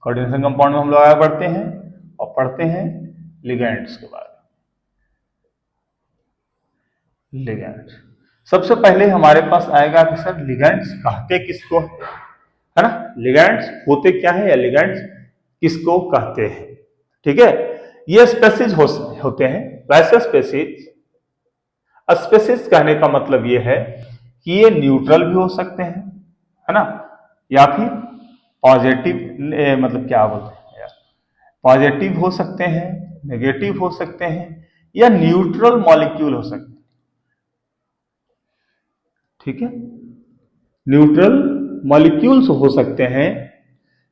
Coordination compound में हम लोग आगे बढ़ते हैं और पढ़ते हैं लिगेंड्स के बारे में। लिगेंड्स सबसे पहले हमारे पास आएगा कि सर लिगेंड्स कहते किसको है ना, लिगेंड्स होते क्या है या लिगेंड्स किसको कहते हैं। ठीक है, ये स्पेसीज होते हैं। वैसे स्पेसीज कहने का मतलब ये है कि ये न्यूट्रल भी हो सकते हैं, है ना, या फिर पॉजिटिव, मतलब क्या बोलते हैं यार, पॉजिटिव हो सकते हैं, नेगेटिव हो सकते हैं, या न्यूट्रल मॉलिक्यूल हो सकते हैं। ठीक है, न्यूट्रल मॉलिक्यूल्स हो सकते हैं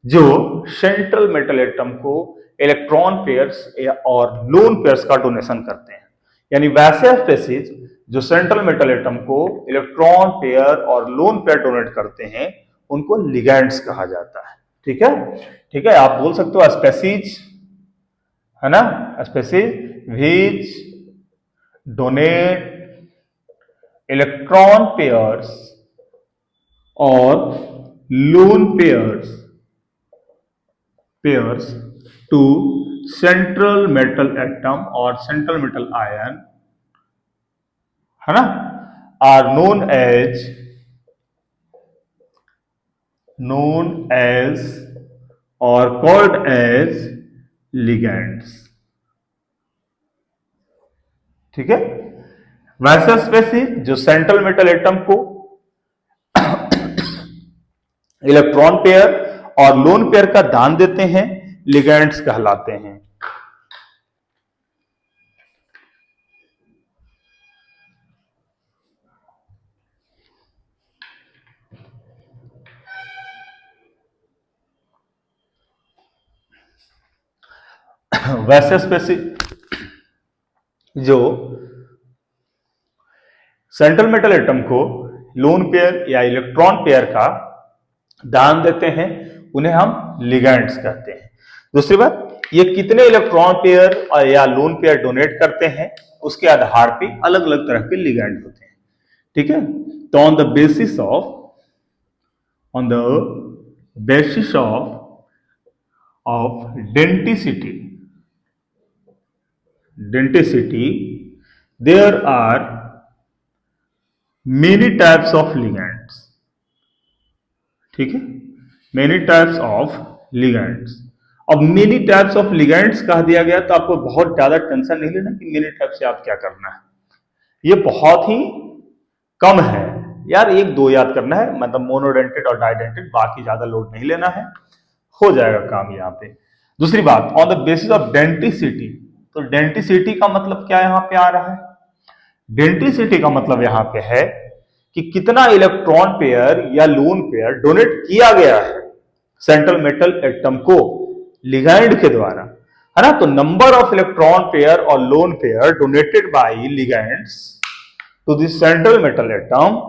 जो सेंट्रल मेटल एटम को इलेक्ट्रॉन पेयर्स और लोन पेयर्स का डोनेशन करते हैं। यानी वैसे स्पेसीज जो सेंट्रल मेटल एटम को इलेक्ट्रॉन पेयर और लोन पेयर डोनेट करते हैं उनको लिगेंड्स कहा जाता है। ठीक है, ठीक है, आप बोल सकते हो स्पेसीज, है ना, species which donate electron pairs और lone pairs to central metal atom or central metal ion, है ना, are known as or called as ligands। ठीक है, वैसे स्पेसीज जो सेंट्रल मेटल एटम को इलेक्ट्रॉन पेयर और लोन पेयर का दान देते हैं लिगेंड्स कहलाते हैं। वैसे स्पेसीज जो सेंट्रल मेटल एटम को लोन पेयर या इलेक्ट्रॉन पेयर का दान देते हैं उन्हें हम लिगेंड्स कहते हैं। दूसरी बात, ये कितने इलेक्ट्रॉन पेयर या लोन पेयर डोनेट करते हैं उसके आधार पे अलग अलग तरह के लिगेंड होते हैं। ठीक है, तो on the basis of denticity there are many types of ligands। ठीक है, many types of ligands। अब many types of ligands कह दिया गया तो आपको बहुत ज्यादा टेंशन नहीं लेना कि many types से आप क्या करना है, ये बहुत ही कम है यार, एक दो याद करना है, मतलब मोनोडेंटेड और डाइडेंटेड, बाकी ज्यादा लोड नहीं लेना है, हो जाएगा काम यहाँ पे। दूसरी बात, on the basis of denticity, तो डेंटिसिटी का मतलब क्या यहाँ पे आ रहा है, डेंटिसिटी का मतलब यहां पे है कि कितना इलेक्ट्रॉन पेयर या लोन पेयर डोनेट किया गया है सेंट्रल मेटल एटम को लिगैंड के द्वारा, है ना। तो नंबर ऑफ इलेक्ट्रॉन पेयर और lone pair donated by ligands to this central metal atom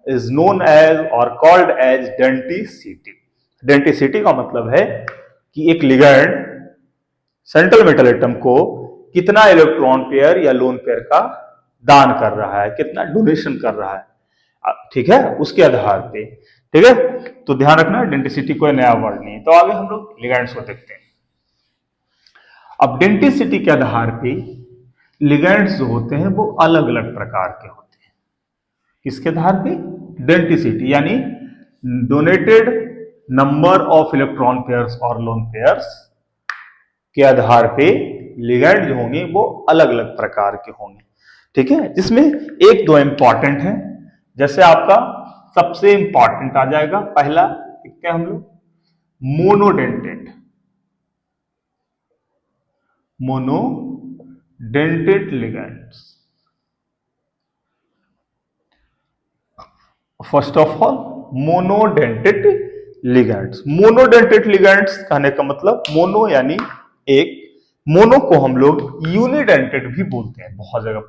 is known as और कॉल्ड एज डेंटिसिटी। डेंटिसिटी का मतलब है कि एक लिगैंड सेंट्रल मेटल एटम को कितना इलेक्ट्रॉन पेयर या लोन पेयर का दान कर रहा है, कितना डोनेशन कर रहा है, ठीक है, उसके आधार पे। ठीक है, तो ध्यान रखना डेंटिसिटी कोई नया वर्ड नहीं है। तो आगे हम लोग लिगैंड्स को देखते हैं। अब डेंटिसिटी के आधार पे लिगैंड्स जो होते हैं वो अलग अलग प्रकार के होते हैं। किसके आधार पे, डेंटिसिटी यानी donated number of electron pairs और लोन पेयर्स के आधार पे लिगैंड जो होंगे वो अलग अलग प्रकार के होंगे। ठीक है, जिसमें एक दो इंपॉर्टेंट है, जैसे आपका सबसे इंपॉर्टेंट आ जाएगा, पहला देखते हैं हम लोग monodentate ligands. First of all monodentate ligands. Monodentate ligands कहने का मतलब मोनो यानी एक, मोनो को हम लोग यूनिडेंटेड भी बोलते हैं, बहुत जगह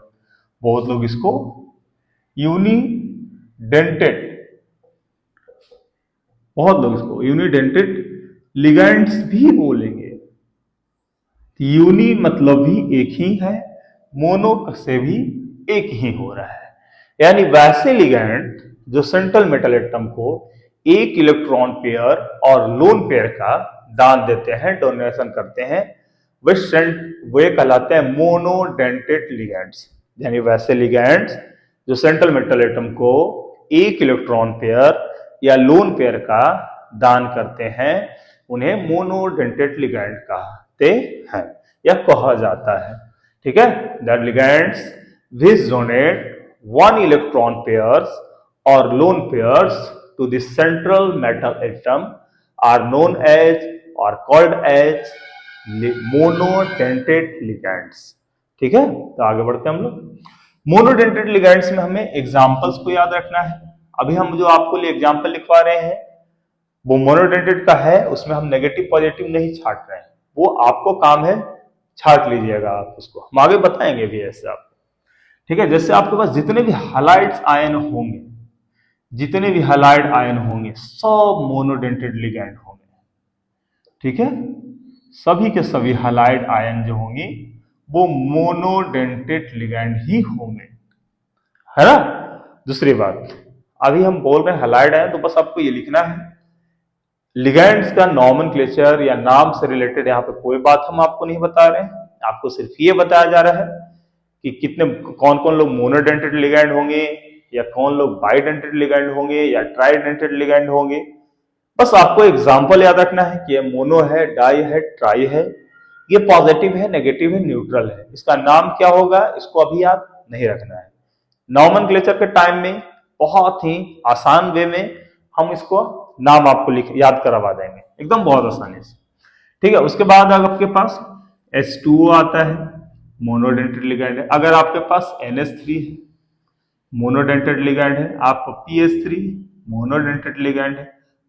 बहुत लोग इसको यूनिडेंटेड, बहुत लोग इसको यूनिडेंटेड लिगैंड्स भी बोलेंगे। यूनि मतलब भी एक ही है, मोनो से भी एक ही हो रहा है, यानी वैसे लिगैंड जो सेंट्रल मेटल एटम को एक इलेक्ट्रॉन पेयर और लोन पेयर का दान देते हैं, डोनेशन करते हैं, वे कहलाते हैं मोनोडेंटेट लिगेंड्स। यानी वैसे लिगेंड्स जो सेंट्रल मेटल एटम को एक इलेक्ट्रॉन पेयर या लोन पेयर का दान करते हैं, उन्हें मोनोडेंटेट लिगेंड कहते हैं या कहा जाता है। ठीक है, that ligands which donate one electron pairs और lone pairs to the central metal atom are known as और कॉल्ड एज मोनोडेंटेट लिगेंड्स। ठीक है, तो आगे बढ़ते हैं हम लोग। मोनोडेंटेट लिगेंड्स में हमें एग्जांपल्स को याद रखना है। अभी हम जो आपको लिए एग्जांपल लिखवा रहे हैं वो मोनोडेंटेट का है, उसमें हम नेगेटिव पॉजिटिव नहीं छाट रहे हैं, वो आपको काम है, छाट लीजिएगा आप उसको, हम आगे बताएंगे भी ऐसे आपको। ठीक है, जैसे आपके पास जितने भी हैलाइड्स आयन होंगे, जितने भी हैलाइड आयन होंगे सब मोनोडेंटेट लिगेंड होंगे। ठीक है, सभी के सभी हैलाइड आयन जो होंगी वो मोनोडेंटेट लिगेंड ही होंगे, है ना। दूसरी बात, अभी हम बोल रहे हैं हैलाइड आयन, तो बस आपको ये लिखना है, लिगेंड्स का नॉमेनक्लेचर या नाम से रिलेटेड यहाँ पे कोई बात हम आपको नहीं बता रहे हैं, आपको सिर्फ ये बताया जा रहा है कि कितने कौन कौन लोग मोनोडेंटेट लिगेंड होंगे या कौन लोग बाइडेंटेट लिगेंड होंगे या ट्राइडेंटेट लिगेंड होंगे। बस आपको एग्जांपल याद रखना है कि ये मोनो है, डाई है, ट्राई है, ये पॉजिटिव है, नेगेटिव है, न्यूट्रल है, इसका नाम क्या होगा इसको अभी याद नहीं रखना है। नॉमेनक्लेचर के टाइम में बहुत ही आसान वे में हम इसको नाम आपको याद करवा देंगे, एकदम बहुत आसानी से। ठीक है, उसके बाद आपके पास H2O आता है, मोनोडेंटेट लिगेंड है। अगर आपके पास NH3 है, मोनोडेंटेट लिगेंड है। आप PH3 मोनोडेंटेट लिगेंड है।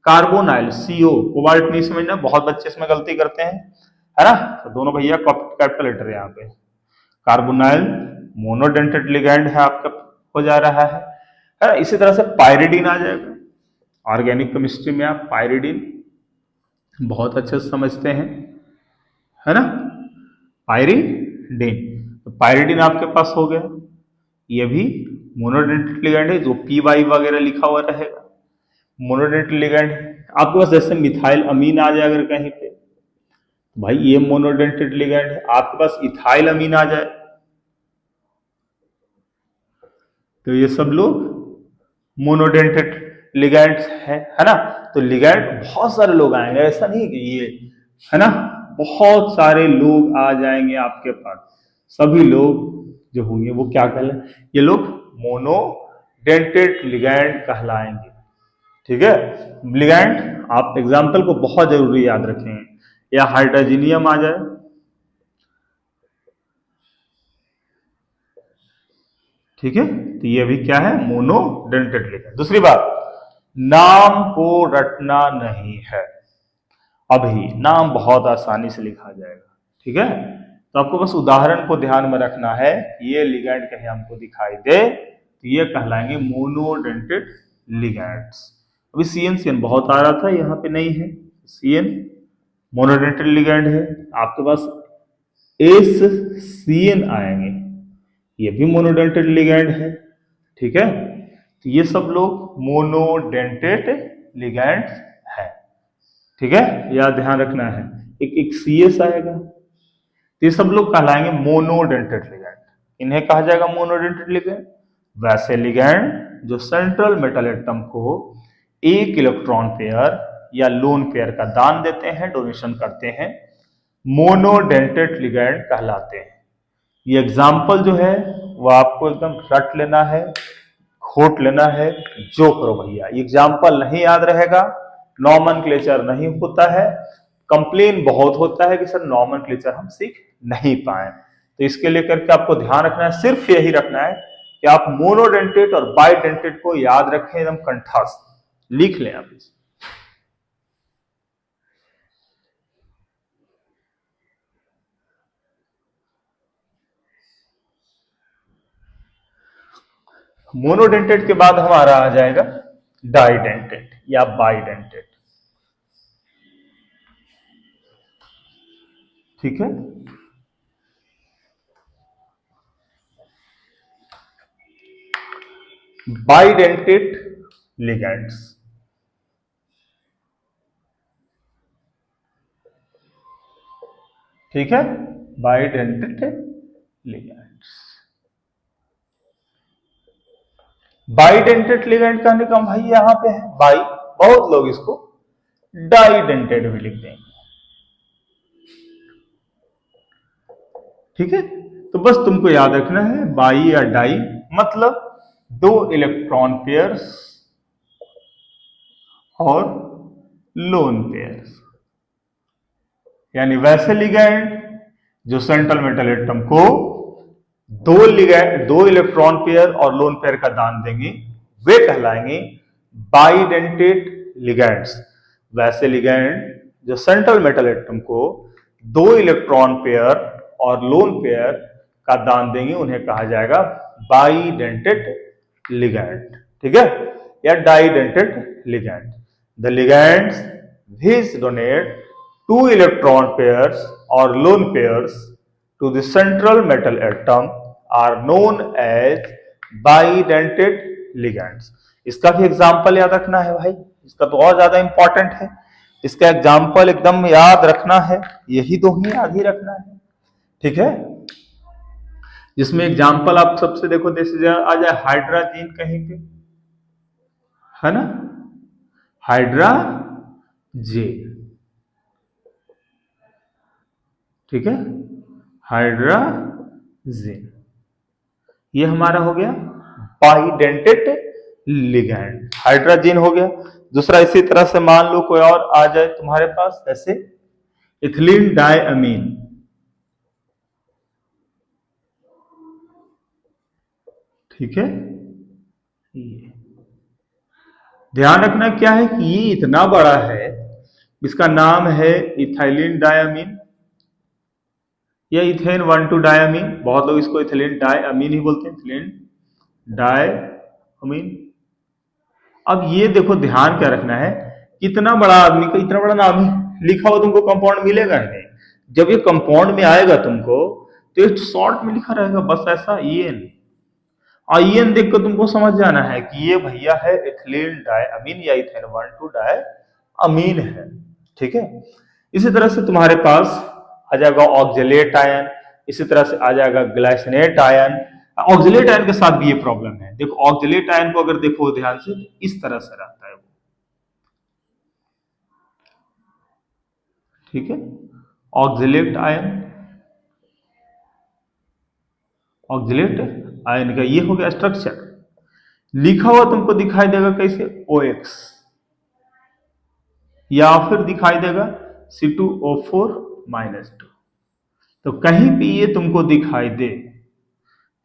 कार्बोनाइल CO, कोबाल्ट नहीं समझना, बहुत बच्चे इसमें गलती करते हैं, है ना, तो दोनों भैया कैपिटल लेटर है यहाँ पे। कार्बोनाइल मोनोडेंटेट लिगेंड है आपका, हो जा रहा है ना। इसी तरह से पायरिडीन आ जाएगा, ऑर्गेनिक केमिस्ट्री में आप पायरिडीन बहुत अच्छे से समझते हैं, है ना, पायरिडीन। तो पायरिडीन आपके पास हो गया, ये भी मोनोडेंटेट लिगेंड है, जो PY वगैरह लिखा हुआ रहेगा मोनोडेंटेट लिगेंड है। आपके पास जैसे मिथाइल अमीन आ जाए अगर कहीं पे, भाई ये मोनोडेंटेट लिगेंड है। आपके पास इथाइल अमीन आ जाए तो ये सब लोग मोनोडेंटेट लिगेंड्स है ना। तो लिगेंड बहुत सारे लोग आएंगे, ऐसा नहीं कि ये, है ना, बहुत सारे लोग आ जाएंगे आपके पास, सभी लोग जो होंगे वो क्या कहलाएंगे, ये लोग मोनोडेंटेट लिगेंड कहलाएंगे। ठीक है, लिगेंड आप एग्जाम्पल को बहुत जरूरी याद रखें, या हाइड्रोजीनियम आ जाए, ठीक है, तो ये भी क्या है, मोनोडेंटेट लिगेंड। दूसरी बात, नाम को रटना नहीं है, अभी नाम बहुत आसानी से लिखा जाएगा। ठीक है, तो आपको बस उदाहरण को ध्यान में रखना है, ये लिगेंड कहीं हमको दिखाई दे तो ये कहलाएंगे मोनोडेंटेट लिगेंड्स। अभी CN बहुत आ रहा था, यहाँ पे नहीं है, CN मोनोडेंटेट लिगेंड है। आपके पास SCN आएंगे, ये भी मोनोडेंटेट लिगेंड है। ठीक है, तो ये सब लोग मोनोडेंटेट लिगेंड है। ठीक है, यह ध्यान रखना है, एक एक CS आएगा, तो ये सब लोग कहलाएंगे मोनोडेंटेट लिगेंड, इन्हें कहा जाएगा मोनोडेंटेट लिगेंड। वैसे लिगेंड जो सेंट्रल मेटल एटम को एक इलेक्ट्रॉन पेयर या लोन पेयर का दान देते हैं, डोनेशन करते हैं, मोनोडेंटेट लिगेंड कहलाते हैं। ये एग्जाम्पल जो है वो आपको एकदम रट लेना है, खोट लेना है, जो करो भैया, एग्जाम्पल नहीं याद रहेगा, नॉमेनक्लेचर नहीं होता है, कंप्लेन बहुत होता है कि सर नॉमेनक्लेचर हम सीख नहीं पाए। तो इसके लिए करके आपको ध्यान रखना है, सिर्फ यही रखना है कि आप मोनोडेंटेट और बाइडेंटेट को याद रखें, एकदम कंठस्थ लिख लें आप इसे। मोनोडेंटेट के बाद हमारा आ जाएगा डाइडेंटेट या बाइडेंटेट। ठीक है, बाइडेंटेट लिगेंड्स, ठीक है, बाइडेंटेट लिगेंड्स। बाइडेंटेट लिगेंड कहने का भाई यहां पे है बाई, बहुत लोग इसको डाइडेंटेट भी लिख देंगे। ठीक है, तो बस तुमको याद रखना है बाई या डाई मतलब दो इलेक्ट्रॉन पेयर्स और लोन पेयर्स, यानी वैसे लिगेंड जो सेंट्रल मेटल एटम को दो इलेक्ट्रॉन पेयर और लोन पेयर का दान देंगे वे कहलाएंगे बाइडेंटेट लिगेंड्स। वैसे लिगेंड जो सेंट्रल मेटल एटम को दो इलेक्ट्रॉन पेयर और लोन पेयर का दान देंगे उन्हें कहा जाएगा बाइडेंटेट लिगेंड। ठीक है, या डाइडेंटेट ligand. The ligands which donate two electron pairs or lone pairs to the central metal atom are known as bidentate ligands। इसका भी एग्जाम्पल याद रखना है भाई, इसका तो और ज्यादा इंपॉर्टेंट है। इसका एग्जाम्पल एकदम याद रखना है, यही दो ही याद ही रखना है। ठीक है, जिसमें एग्जाम्पल आप सबसे देखो जैसे आ जाए हाइड्राजीन कहीं पे, है ना, हाइड्राजीन। ठीक है, हाइड्राजीन ये हमारा हो गया बाइडेंटेट लिगेंड, हाइड्राजीन हो गया। दूसरा इसी तरह से मान लो कोई और आ जाए तुम्हारे पास, ऐसे इथिलीन डायअमीन। ठीक है, ध्यान रखना क्या है कि ये इतना बड़ा है, इसका नाम है इथाइलिन डायअमीन या इथेन 1,2 डायअमीन। बहुत लोग इसको इथिलीन डायअमीन ही बोलते हैं, इथिलीन डायअमीन। अब ये देखो ध्यान क्या रखना है, कितना बड़ा आदमी का इतना बड़ा नाम ही लिखा हुआ तुमको कंपाउंड मिलेगा नहीं। जब ये कंपाउंड में आएगा तुमको तो ये शॉर्ट में लिखा रहेगा बस ऐसा ईएन। आईएन देख कर तुमको समझ जाना है कि ये भैया है इथिलीन डायअमीन या इथेन 1,2 डायअमीन है। ठीक है, इसी तरह से तुम्हारे पास आ जाएगा ऑक्जेलेट आयन, इसी तरह से आ जाएगा ग्लाइसिनेट आयन। ऑक्जेलेट आयन के साथ भी ये प्रॉब्लम है। देखो ऑक्जेलेट आयन को अगर देखो ध्यान से तो इस तरह से रहता है वो। ठीक है, ऑक्जेलेट आयन, ऑक्जेलेट आयन का ये हो गया स्ट्रक्चर। लिखा हुआ तुमको दिखाई देगा कैसे, OX, या फिर दिखाई देगा C2O4-2। तो कहीं पे ये तुमको दिखाई दे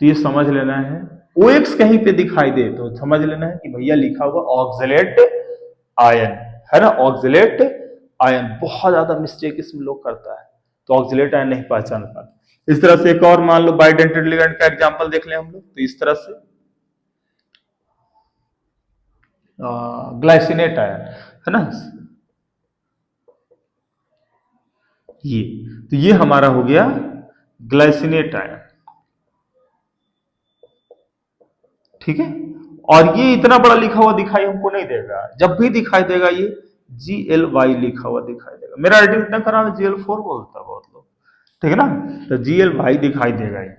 तो ये समझ लेना है, OX कहीं पे दिखाई दे तो समझ लेना है कि भैया लिखा हुआ ऑक्जेलेट आयन है ना, ऑक्जेलेट आयन। बहुत ज्यादा मिस्टेक इसमें लोग करता है, तो ऑक्जेलेट आयन नहीं पहचान पाते। इस तरह से एक और मान लो बाइडेंटेट लिगेंड का एग्जांपल देख लें हम लोग, तो इस तरह से ग्लाइसिनेट आयन है ना, ये तो ये हमारा हो गया ग्लाइसिनेट आयन। ठीक है, और ये इतना बड़ा लिखा हुआ दिखाई हमको नहीं देगा, जब भी दिखाई देगा ये GLY लिखा हुआ दिखाई देगा। मेरा राइटिंग इतना खराब है, GL4 बोलता है बहुत लोग। ठीक है ना, तो GLY दिखाई देगा ये।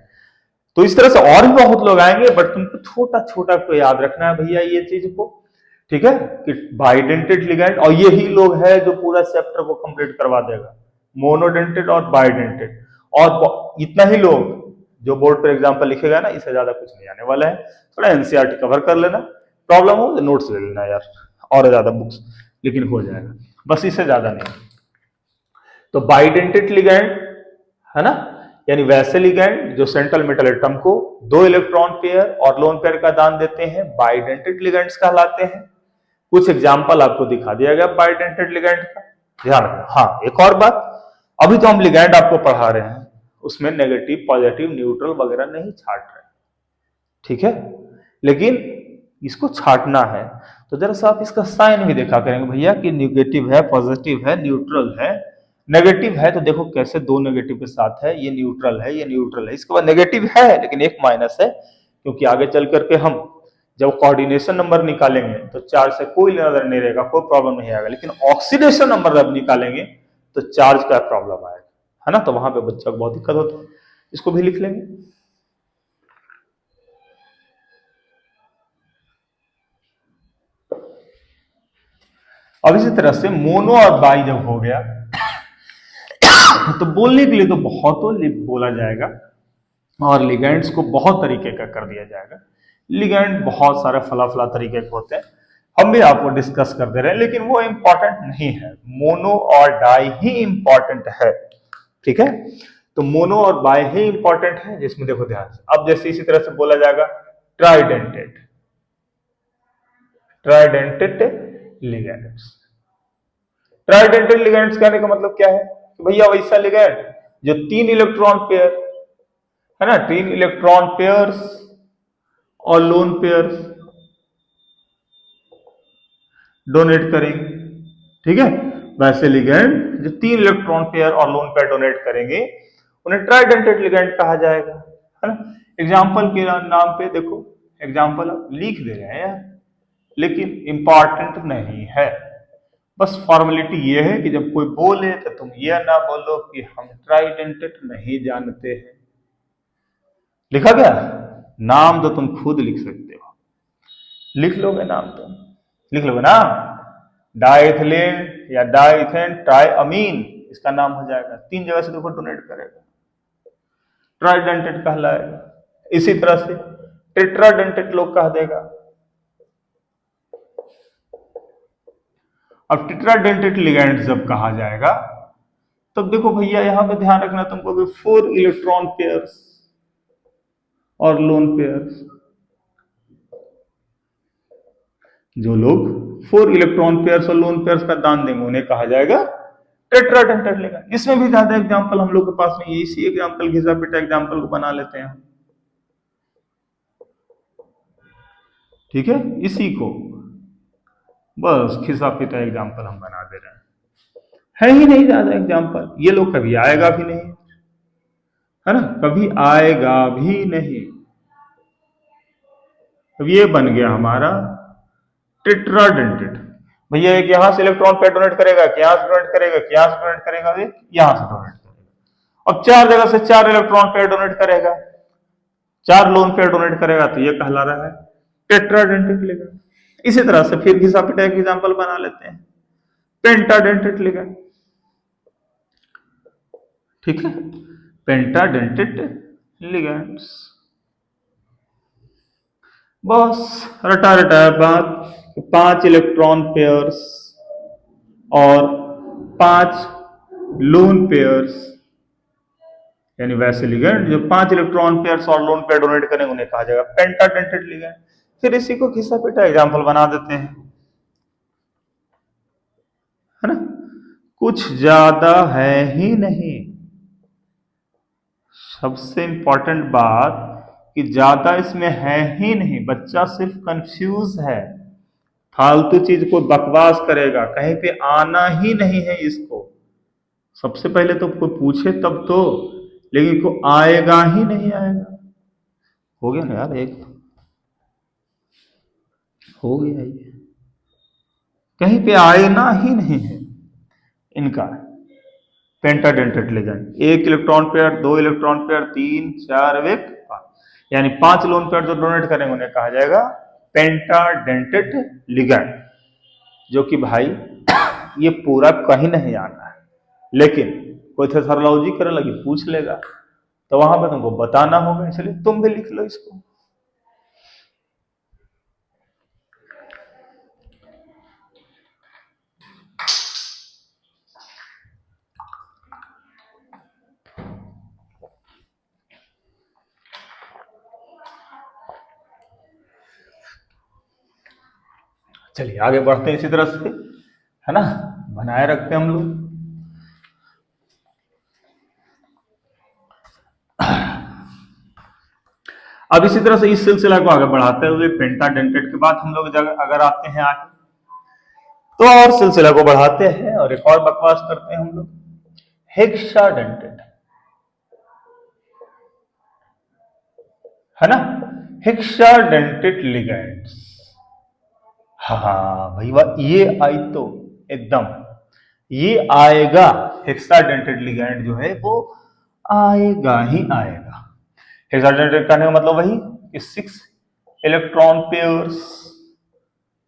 तो इस तरह से और भी बहुत लोग आएंगे, बट तुमको छोटा छोटा को याद रखना है भैया ये चीज को। ठीक है, कि बाइडेंटेट लिगेंड, और यही लोग है जो पूरा चैप्टर को कंप्लीट करवा देगा, मोनोडेंटेट और बाइडेंटेट। और इतना ही लोग जो बोर्ड पर एग्जाम्पल लिखेगा ना, इससे ज्यादा कुछ नहीं आने वाला है। थोड़ा एनसीईआरटी कवर कर लेना, प्रॉब्लम हो तो नोट्स ले लेना यार, और ज्यादा बुक्स, लेकिन हो जाएगा, बस इससे ज्यादा नहीं। तो बाइडेंटेट लिगेंड है ना, यानी वैसे लिगेंड जो सेंट्रल मेटल एटम को दो इलेक्ट्रॉन पेयर और लोन पेयर का दान देते हैं, बाइडेंटेट लिगेंड्स कहलाते हैं। कुछ एग्जाम्पल आपको दिखा दिया गया बाइडेंटेट लिगेंड का, ध्यान रखना। हाँ, एक और बात, अभी तो हम लिगेंड आपको पढ़ा रहे हैं, उसमें नेगेटिव पॉजिटिव न्यूट्रल वगैरह नहीं छाट रहे। ठीक है, लेकिन इसको छाटना है तो जरा सा आप इसका साइन भी देखा करेंगे भैया कि नेगेटिव है, पॉजिटिव है, न्यूट्रल है। नेगेटिव है तो देखो कैसे दो नेगेटिव के साथ है, ये न्यूट्रल है, ये न्यूट्रल है। इसके बाद नेगेटिव है लेकिन एक माइनस है, क्योंकि आगे चल करके हम जब कोऑर्डिनेशन नंबर निकालेंगे तो चार्ज से कोई लेना नहीं रहेगा, कोई प्रॉब्लम नहीं आएगा। लेकिन ऑक्सीडेशन नंबर जब निकालेंगे तो चार्ज का प्रॉब्लम आएगा, है ना, तो वहां पे बच्चा को बहुत दिक्कत होती है। इसको भी लिख लेंगे। अब इसी तरह से मोनो और बाई जब हो गया तो बोलने के लिए तो बहुतों बोला जाएगा और लिगेंड्स को बहुत तरीके का कर दिया जाएगा। लिगेंड बहुत सारे फला फला तरीके के होते हैं, हम भी आपको डिस्कस कर दे रहे हैं, लेकिन वो इंपॉर्टेंट नहीं है। मोनो और डाई ही इंपॉर्टेंट है, ठीक है। तो मोनो और बाई ही इंपॉर्टेंट है, जिसमें देखो ध्यान से। अब जैसे इसी तरह से बोला जाएगा ट्राइडेंटेड, ट्राइडेंटेड लिगेंड्स। ट्राइडेंटेड लिगेंड्स कहने का मतलब क्या है कि भैया वैसा लिगेंड जो 3 इलेक्ट्रॉन पेयर, है ना, 3 इलेक्ट्रॉन पेयर्स और लोन पेयर्स डोनेट करेंगे, ठीक है। वैसे लिगेंड जो 3 इलेक्ट्रॉन पेयर और लोन पेयर डोनेट करेंगे उन्हें ट्राइडेंटेड लिगेंड कहा जाएगा, है ना। एग्जाम्पल के नाम पे देखो, एग्जाम्पल आप लिख दे रहे हैं यार, लेकिन इंपॉर्टेंट नहीं है। बस फॉर्मेलिटी ये है कि जब कोई बोले तो तुम ये ना बोलो कि हम ट्राइडेंटेड नहीं जानते हैं। लिखा गया नाम तो तुम खुद लिख सकते हो, लिख लोगे नाम, तुम लिख लोगे ना, डाइथिलीन या डाइथेन ट्राइअमीन, इसका नाम हो जाएगा। 3 जगह से देखो डोनेट करेगा, ट्राइडेंटेड कहलाएगा। इसी तरह से टेट्राडेंटेड लोग कह देगा। अब टेट्राडेंटेड लिगेंड जब कहा जाएगा तब देखो भैया यहां पे ध्यान रखना तुमको कि 4 इलेक्ट्रॉन पेयर्स और लोन पेयर्स, जो लोग 4 इलेक्ट्रॉन पेयर्स और लोन पेयर्स का दान देंगे उन्हें कहा जाएगा टेट्राडेंटेड लिगेंड। इसमें भी ज्यादा एग्जांपल हम लोग के पास नहीं है, इसी एग्जांपल घिसा पिटा एग्जांपल को बना लेते हैं, ठीक है। इसी को बस खिसा पिटा एग्जाम्पल हम बना दे रहे हैं, है ही नहीं ज्यादा एग्जाम्पल। ये लोग कभी आएगा भी नहीं, है ना, कभी आएगा भी नहीं। अब ये बन गया हमारा टेट्राडेंटेड। भैया एक यहां से इलेक्ट्रॉन पेयर डोनेट करेगा, यहां से डोनेट करेगा, यहां से डोनेट करेगा, यहां से डोनेट करेगा। अब 4 जगह से 4 इलेक्ट्रॉन पेयर डोनेट करेगा, 4 लोन पेयर डोनेट करेगा, तो ये कहला रहा है टेट्राडेंटेड लिगेंड। इसी तरह से फिर घिसा पिटा एक एग्जांपल बना लेते हैं, पेंटाडेंटेड लिगेंड, ठीक है। पेंटाडेंटेड लिगेंड्स, बस रटा रटाया बात। 5 इलेक्ट्रॉन पेयर्स और 5 लोन पेयर्स, यानी वैसे लिगेंड जो 5 इलेक्ट्रॉन पेयर्स और लोन पेयर डोनेट करेंगे उन्हें कहा जाएगा पेंटाडेंटेड लिगेंड। फिर इसी को घिसा पिटा एग्जांपल बना देते हैं, है ना, कुछ ज्यादा है ही नहीं। सबसे इंपॉर्टेंट बात कि ज्यादा इसमें है ही नहीं, बच्चा सिर्फ कंफ्यूज है, फालतू चीज को बकवास करेगा, कहीं पे आना ही नहीं है इसको। सबसे पहले तो कोई पूछे तब तो, लेकिन को आएगा ही नहीं आएगा। हो गया ना यार, एक हो गया, ये कहीं पे आना ही नहीं है इनका पेंटाडेंटेड ligand. 1 electron pair, 2 electron pair, 3 4 1 5, यानी 5 लोन पेयर जो डोनेट करेंगे उन्हें कहा जाएगा पेंटाडेंटेड लिगेंड। जो कि भाई ये पूरा कहीं नहीं आना है, लेकिन कोई थेसोलॉजी करने लगी पूछ लेगा तो वहां पर तुमको बताना होगा, इसलिए तुम भी लिख लो इसको। चलिए आगे बढ़ते हैं इसी तरह से, है ना, बनाए रखते हैं हम लोग। अब इसी तरह से इस सिलसिला को आगे बढ़ाते हुए पेंटाडेंटेड के बाद हम लोग अगर आते हैं आगे तो और सिलसिला को बढ़ाते हैं और एक और बकवास करते हैं हम लोग, हेक्साडेंटेड, है ना, हेक्साडेंटेड लिगेंड्स। हाँ भाई वाह, ये आई तो एकदम, ये आएगा हेक्साडेंटेड लिगैंड जो है वो आएगा ही आएगा। हेक्साडेंटेड करने का मतलब वही कि 6 इलेक्ट्रॉन पेयर्स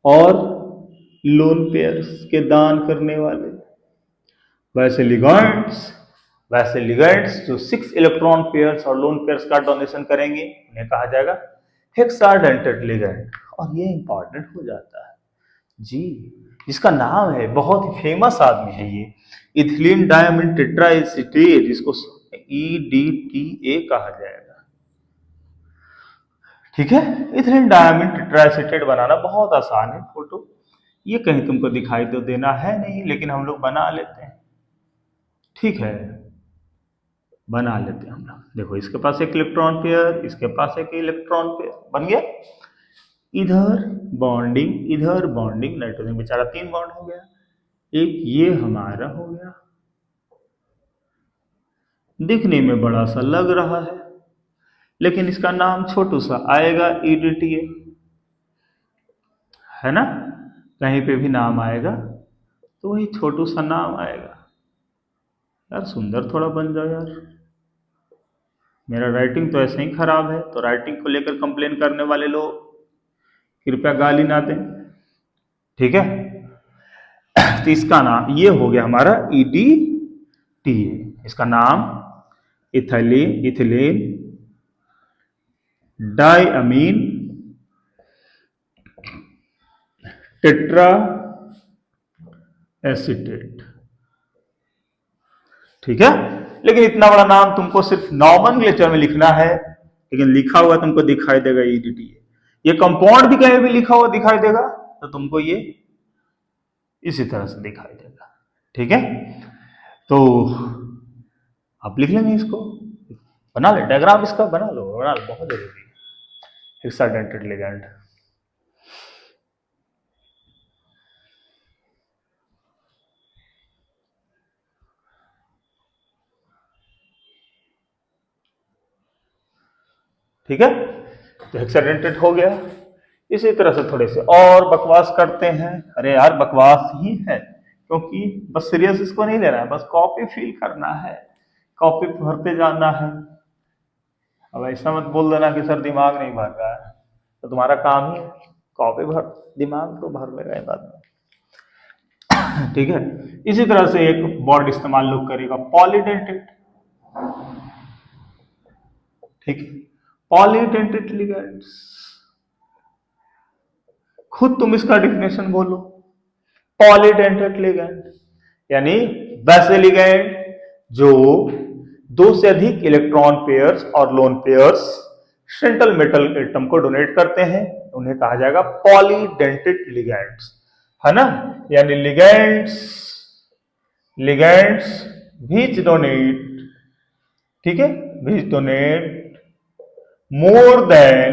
और लोन पेयर्स के दान करने वाले। वैसे लिगेंड्स जो 6 इलेक्ट्रॉन पेयर्स और लोन पेयर्स का डोनेशन करेंगे उन्हें कहा जाएगा हेक्साडेंटेड लिगेंड। और ये इंपॉर्टेंट हो जाता है जी, जिसका नाम है, बहुत ही फेमस आदमी है ये, इथिलीन डायमीन टेट्राएसीटेट, जिसको EDTA कहा जाएगा। ठीक है, इथिलीन डायमीन टेट्राएसीटेट बनाना बहुत आसान है। फोटो ये कहीं तुमको दिखाई तो देना है नहीं, लेकिन हम लोग बना लेते हैं। ठीक है, बना लेते हैं हम लोग। देखो, इसके पास एक इलेक्ट्रॉन पेयर, इसके पास एक इलेक्ट्रॉन पेयर बन गया। इधर बॉन्डिंग, नाइट्रोजन बेचारा 3 बॉन्ड हो गया, एक ये हमारा हो गया, दिखने में बड़ा सा लग रहा है लेकिन इसका नाम छोटू सा आएगा, EDTA, है ना। कहीं पे भी नाम आएगा तो वही छोटू सा नाम आएगा। यार सुंदर थोड़ा बन जाओ यार, मेरा राइटिंग तो ऐसे ही खराब है, तो राइटिंग को लेकर कंप्लेन करने वाले लोग कृपया गाली ना दें। ठीक है, तो इसका नाम ये हो गया हमारा EDTA। इसका नाम इथिलीन डायमीन टेट्रा एसीटेट। ठीक है, लेकिन इतना बड़ा नाम तुमको सिर्फ नॉमेनक्लेचर में लिखना है, लेकिन लिखा हुआ तुमको दिखाई देगा EDTA। ये कंपाउंड भी कहीं भी लिखा हुआ दिखाई देगा तो तुमको ये इसी तरह से दिखाई देगा। ठीक है, तो आप लिख लेंगे इसको, बना ले डायग्राम, इसका बना लो, बहुत जरूरी है हेक्साडेंटेड लिगैंड। ठीक है, तो हेक्साडेंटेड हो गया। इसी तरह से थोड़े से और बकवास करते हैं। अरे यार बकवास ही है, क्योंकि बस सीरियस इसको नहीं लेना है, बस कॉपी फिल करना है, कॉपी भरते जाना है। अब ऐसा मत बोल देना कि सर दिमाग नहीं भर रहा है, तो तुम्हारा काम ही है कॉपी भर, दिमाग तो भर लेगा बाद में। ठीक है, इसी तरह से एक वर्ड इस्तेमाल लोग करेगा, पॉलीडेंटेड। ठीक है, पॉलीडेंटेड लिगैंड्स, खुद तुम इसका डिफिनेशन बोलो। पॉलीडेंटेड लिगैंड यानी वैसे लिगैंड जो 2 से अधिक इलेक्ट्रॉन पेयर्स और lone pairs central metal atom को डोनेट करते हैं, उन्हें कहा जाएगा पॉलीडेंटेड लिगैंड्स, है ना। यानी लिगैंड्स which donate, ठीक है, which donate more than,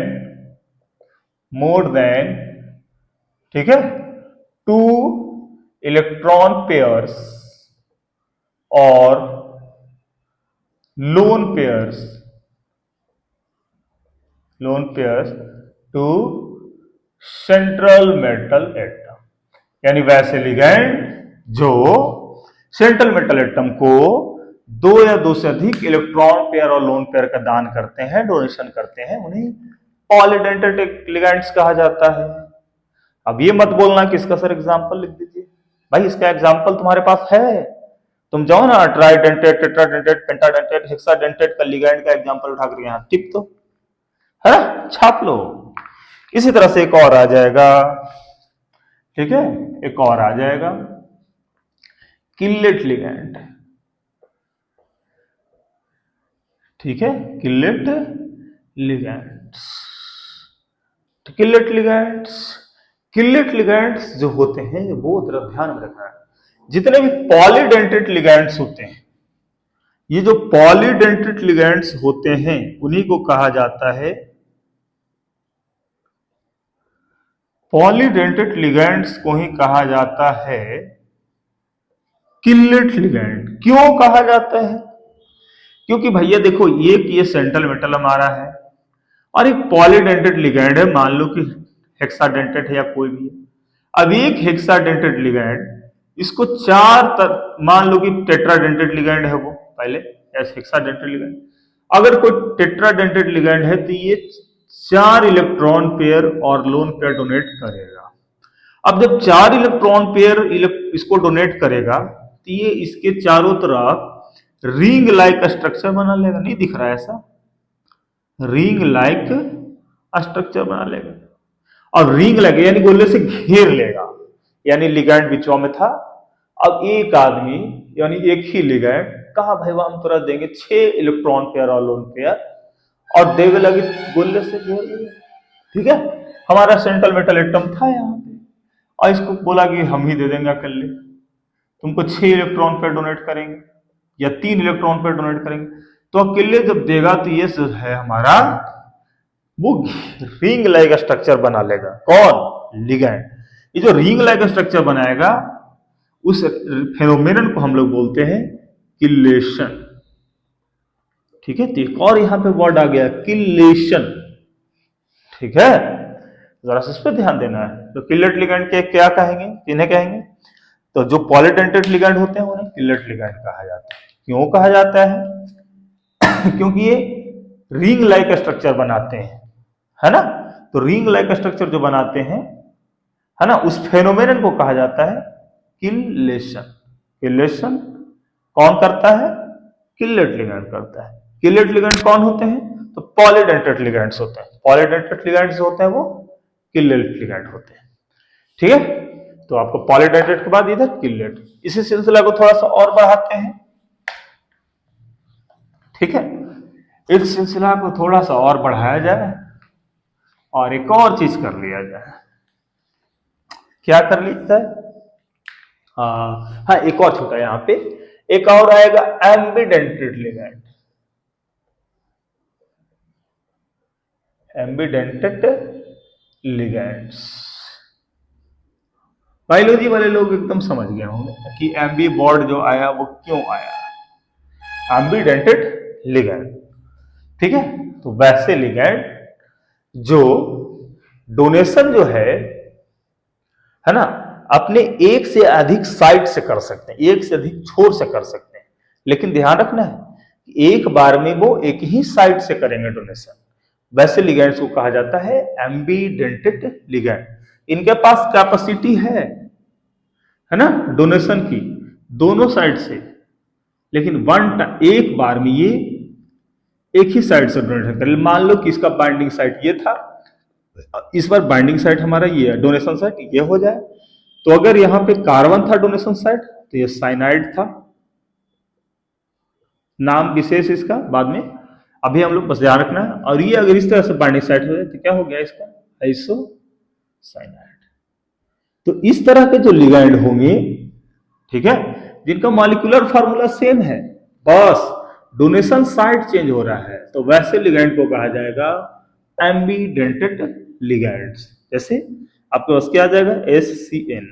ठीक है, 2 इलेक्ट्रॉन पेयर्स और lone pairs to central metal atom. यानी वैसे लिगैंड जो सेंट्रल मेटल एटम को 2 या 2 से अधिक इलेक्ट्रॉन पेयर और लोन पेयर का दान करते हैं, डोनेशन करते हैं, उन्हें पॉलीडेंटेड लिगैंड्स कहा जाता है। अब ये मत बोलना कि इसका सर एग्जांपल लिख दीजिए, भाई इसका एग्जांपल तुम्हारे पास है, तुम जाओ ना ट्राइडेंटेड, टेट्राडेंटेड, पेंटाडेंटेड, हेक्साडेंटेड का लिगैंड का एग्जांपल उठाकर यहां टिप दो, है ना, छाप लो। इसी तरह से एक और आ जाएगा, ठीक है, एक और आ जाएगा किल्लेट लिगैंड। ठीक है, किल्लेट लिगैंड्स जो होते हैं वो तरफ ध्यान में रखना है। जितने भी पॉलीडेंटेड लिगैंड्स होते हैं, ये जो पॉलीडेंटेड लिगैंड्स होते हैं उन्हीं को कहा जाता है, पॉलीडेंटेड लिगैंड्स को ही कहा जाता है किल्लेट लिगैंड। क्यों कहा जाता है? क्योंकि भैया देखो, एक ये सेंट्रल मेटल हमारा है और एक पॉलीडेंटेड लिगैंड है, मान लो कि हेक्साडेंटेड है या कोई भी है। अब एक हेक्साडेंटेड लिगैंड इसको मान लो कि टेट्राडेंटेड लिगैंड है वो पहले, या हेक्साडेंटेड लिगैंड। अगर कोई टेट्राडेंटेड लिगैंड है तो ये 4 इलेक्ट्रॉन पेयर और लोन पेयर डोनेट करेगा। अब जब 4 इलेक्ट्रॉन पेयर इसको डोनेट करेगा तो ये इसके चारों तरफ रिंग लाइक स्ट्रक्चर बना लेगा। नहीं दिख रहा है ऐसा? रिंग लाइक स्ट्रक्चर बना लेगा, और रिंग लाइक यानी गोले से घेर लेगा, यानी लिगैंड बिचवा में था। अब एक आदमी यानी एक ही लिगैंड कहा भाई वह हम तुरंत देंगे 6 इलेक्ट्रॉन पेयर और लोन पेयर, और देवे लगे गोले से घेर लिया। ठीक है, हमारा सेंट्रल मेटल एटम था यहाँ पे, और इसको बोला कि हम ही दे देंगे अकेले, तुमको 6 इलेक्ट्रॉन पेयर डोनेट करेंगे या 3 इलेक्ट्रॉन पेयर डोनेट करेंगे। तो अकेले जब देगा तो ये है हमारा वो रिंग लाइक स्ट्रक्चर बना लेगा। कौन? लिगैंड। ये जो रिंग लाइक स्ट्रक्चर बनाएगा उस फेनोमेनन को हम लोग बोलते हैं किलेशन। ठीक है, तो एक और यहां पे वर्ड आ गया किलेशन। ठीक है, जरा इस पर ध्यान देना है। तो किलेट लिगैंड के क्या कहेंगे, किन्हें कहेंगे? तो जो पॉलीडेंटेड लिगैंड होते हैं उन्हें किलेट लिगैंड कहा जाता है। क्यों कहा जाता है? क्योंकि ये रिंग लाइक स्ट्रक्चर बनाते हैं, है ना। तो रिंग लाइक स्ट्रक्चर जो बनाते हैं, है ना, उस फेनोमेनन को कहा जाता है किलेशन। किलेशन कौन करता है? किलेट लिगैंड करता है। किलेट लिगैंड कौन होते हैं? तो पॉलीडेंटेड लिगैंड्स होते हैं। पॉलीडेंटेड लिगैंड्स होते हैं वो किलेट लिगैंड होते हैं। ठीक है, तो आपको पॉलीडेंटेड के बाद इधर किलेट। इसी सिलसिला को थोड़ा सा और बढ़ाते हैं। ठीक है, इस सिलसिला को थोड़ा सा और बढ़ाया जाए और एक और चीज कर लिया जाए। क्या कर लिया जाए? हाँ, एक और छोटा यहां पे एक और आएगा एम्बीडेंटेड लिगैंड। एम्बीडेंटेड लिगैंड्स बायोलॉजी वाले लोग एकदम समझ गए होंगे कि एम्बी वर्ड जो आया वो क्यों आया। एम्बीडेंटेड लिगैंड, ठीक है। तो वैसे लिगैंड जो डोनेशन जो है ना, अपने एक से अधिक साइट से कर सकते हैं, एक से अधिक छोर से कर सकते हैं। लेकिन ध्यान रखना है एक बार में वो एक ही साइट से करेंगे डोनेशन। वैसे लिगैंड्स को कहा जाता है एम्बीडेंटेड लिगैंड। इनके पास कैपेसिटी है ना, डोनेशन की दोनों साइड से, लेकिन एक बार में ये एक ही साइड से डोनेशन कर। मान लो कि इसका बाइंडिंग साइट ये था, इस बार बाइंडिंग साइट हमारा ये है, डोनेशन साइट ये हो जाए। तो अगर यहां पे कार्बन था डोनेशन साइट तो ये साइनाइड था, नाम विशेष इसका बाद में, अभी हम लोग बस ध्यान रखना है। और ये अगर इस तरह से बाइंडिंग साइट हो जाए तो क्या हो गया इसका? आइसोसाइनाइड। तो इस तरह के जो लिगैंड होंगे, ठीक है, जिनका मॉलिक्यूलर फार्मूला सेम है, बस डोनेशन साइट चेंज हो रहा है, तो वैसे लिगैंड को कहा जाएगा एम्बीडेंटेड लिगैंड्स। जैसे आपके पास क्या आ जाएगा? HCN,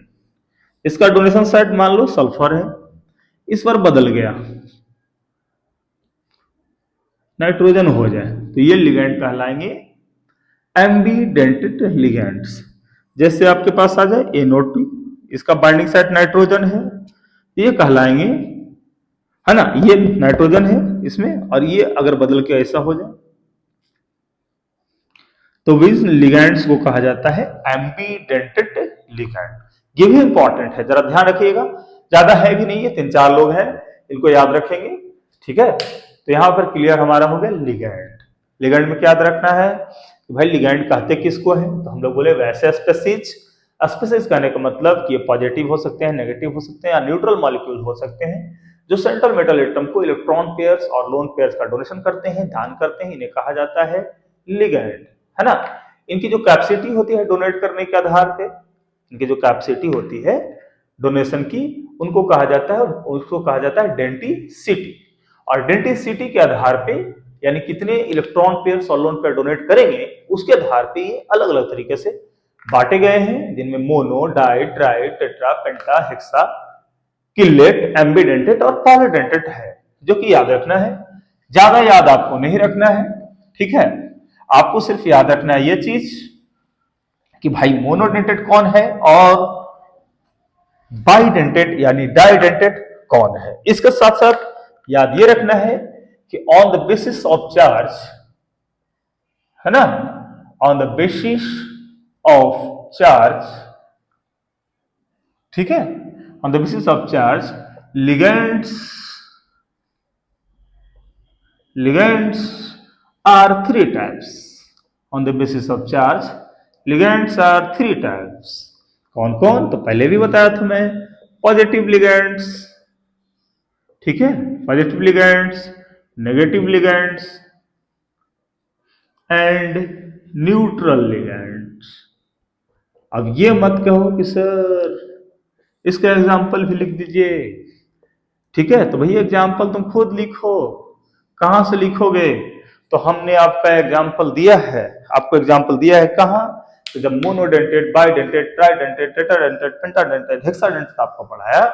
इसका डोनेशन साइट मान लो सल्फर है, इस बार बदल गया नाइट्रोजन हो जाए, तो ये लिगैंड कहलाएंगे एम्बीडेंटेड लिगैंड्स। जैसे आपके पास आ जाए NO2, इसका बाइंडिंग साइट नाइट्रोजन है, ये कहलाएंगे, है ना, ये नाइट्रोजन है इसमें, और ये अगर बदल के ऐसा हो जाए तो इस लिगैंड्स को कहा जाता है एम्बीडेंटेड लिगैंड। ये भी इंपॉर्टेंट है, जरा ध्यान रखिएगा, ज्यादा है भी नहीं है, 3-4 लोग हैं, इनको याद रखेंगे। ठीक है, तो यहां पर क्लियर हमारा हो गया लिगैंड। लिगैंड में क्या याद रखना है कि भाई लिगैंड कहते किसको है? तो हम लोग बोले वैसे स्पेसीज। स्पेसीज कहने का मतलब कि ये पॉजिटिव हो सकते हैं, नेगेटिव हो सकते हैं, या न्यूट्रल मॉलिक्यूल हो सकते हैं, जो सेंट्रल मेटल एटम को इलेक्ट्रॉन पेयर्स और लोन पेयर्स का डोनेशन करते हैं, दान करते हैं, इन्हें कहा जाता है लिगैंड, है ना। इनकी जो कैपेसिटी होती है डोनेट करने के आधार पे, इनकी जो कैपेसिटी होती है डोनेशन की, उनको कहा जाता है डेंसिटी। और डेंसिटी के आधार पे, यानी कितने इलेक्ट्रॉन पेयर्स और लोन पेयर डोनेट करेंगे, उसके आधार पे ये अलग अलग तरीके से बांटे गए हैं, जिनमें मोनो, डाई, ट्राई, टेट्रा, पेंटा, हेक्सा, किलेट, एम्बीडेंटेड और पॉलीडेंटेड है, जो कि याद रखना है। ज्यादा याद आपको नहीं रखना है, ठीक है। आपको सिर्फ याद रखना है ये चीज कि भाई मोनोडेंटेड कौन है और बाइडेंटेट यानी डाइडेंटेट कौन है। इसके साथ साथ याद ये रखना है कि on the basis of charge, है ना, on the basis of charge, ठीक है, on the basis of charge ligands are three types. On the basis of charge ligands are three types. कौन कौन, तो पहले भी बताया था मैं, पॉजिटिव लिगेंड्स, ठीक है, positive ligands, negative ligands and neutral ligands. अब ये मत कहो कि सर इसका एग्जाम्पल भी लिख दीजिए, ठीक है, तो भैया एग्जाम्पल तुम खुद लिखो, कहां से लिखोगे, तो हमने आपका एग्जाम्पल दिया है, आपको एग्जाम्पल दिया है कहां, तो जब मोनोडेंटेड, बाइडेंटेड, ट्राइडेंटेड, टेट्राडेंटेड, पेंटाडेंटेड, हेक्साडेंटेड आपको पढ़ाया,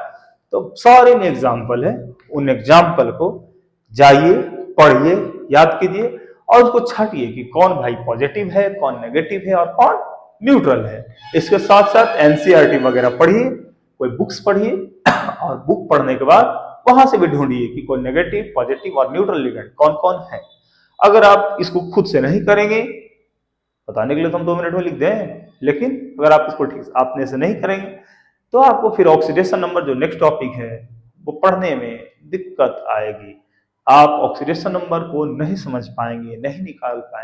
तो सारे में एग्जाम्पल है, उन एग्जाम्पल को जाइए, पढ़िए, याद कीजिए और उसको छाटिए कि कौन भाई पॉजिटिव है, कौन नेगेटिव है और कौन न्यूट्रल है। इसके साथ साथ एनसीईआरटी वगैरह पढ़िए, कोई बुक्स पढ़िए और बुक पढ़ने के बाद वहां से भी ढूंढिए कि कोई नेगेटिव, पॉजिटिव और न्यूट्रल लिगेंड कौन कौन है। अगर आप इसको खुद से नहीं करेंगे, बताने के लिए तो हम 2 मिनट में लिख दें, लेकिन अगर आप इसको ठीक अपने से नहीं करेंगे तो आपको फिर ऑक्सीडेशन नंबर जो नेक्स्ट टॉपिक है वो पढ़ने में दिक्कत आएगी, आप ऑक्सीडेशन नंबर को नहीं समझ पाएंगे, नहीं निकाल पाएंगे।